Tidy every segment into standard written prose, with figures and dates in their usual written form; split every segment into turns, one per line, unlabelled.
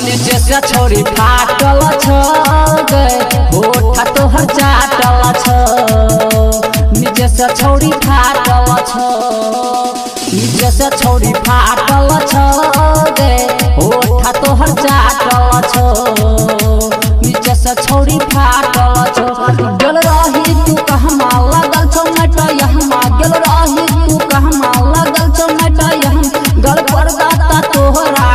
नीचे से छोड़ी फाटल गे होठा तोहर चाटल नीचे से छोड़ी फाटल नीचे से छोड़ी फाटल गे होठा तोहर चाटल नीचे से छोड़ी फाटल गल रही तू कहमा लगल छो मटया हमा गल रही तू कहमा लगल छो मटया हम गल पर दाता तोहरा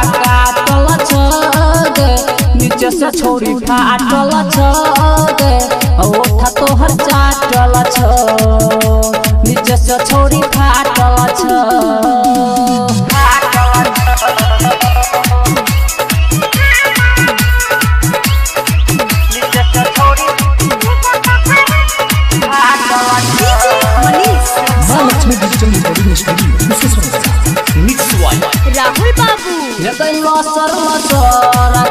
नीचे से छोड़ी फाटल गे ओठा तोहर चाटल नीचे से छोड़ी फाटल
राहुल बाबू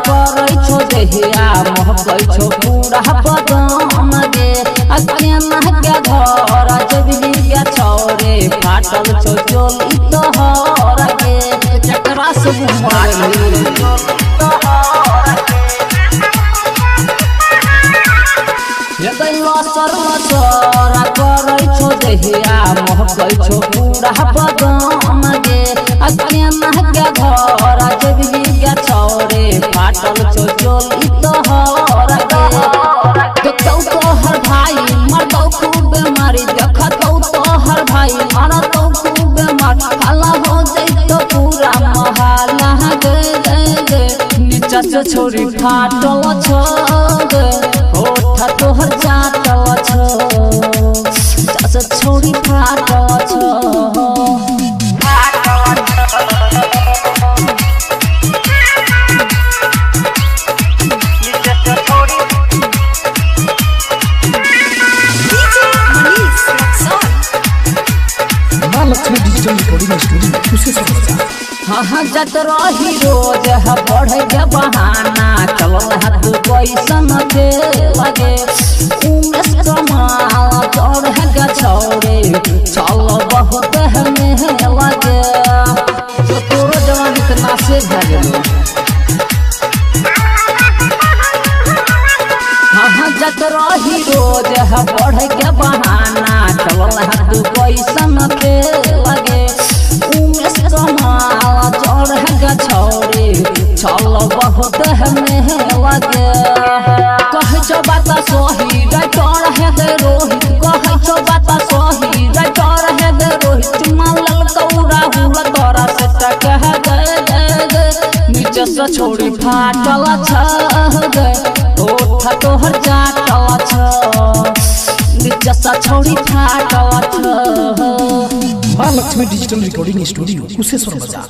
करे छो देहिया महकै छो पूरा बदन गे अकेना के घर जबली के छोरे फाटल छो चोली तोहर गे चकरा सब करे छो देहिया महकै छो पूरा बदन गे अकेना के घर जबली के छोरे फाटल छो चोली तोहर गे देखौ तोहर भाई मरदौ खूब मारी देखतौ तोहर भाई मरदौ खूब मार हल्ला हो जइतो पूरा महल्ला गे नीचे से छोड़ी फाटल गे होठा तोहर चाटल से छोड़ी फाटल हाँ जत रही रोज बढ़े के बहाना चल हाथ कैसन के लगे उमेश कमाल चढ़ के छोरे चल बहुत में लगे तो तोरो जवान इतना से भगलो हाँ जत रही रोज बढ़े के बहाना चल हाथ कैसन के लगे उमेश कमाल चढ़ के छोरे चल बहुत में लगे कह छो बात सही डर है दे रोहित कह छो बात सही डर है दे रोहित मालल कौरा हुल तोरा से टकह दे नीचे से छोड़ी फाटल गे ओठा तोहर चाटल नीचे से छोड़ी फाटल
Mahalakshmi digital recording studio Kusheshwar बाजार।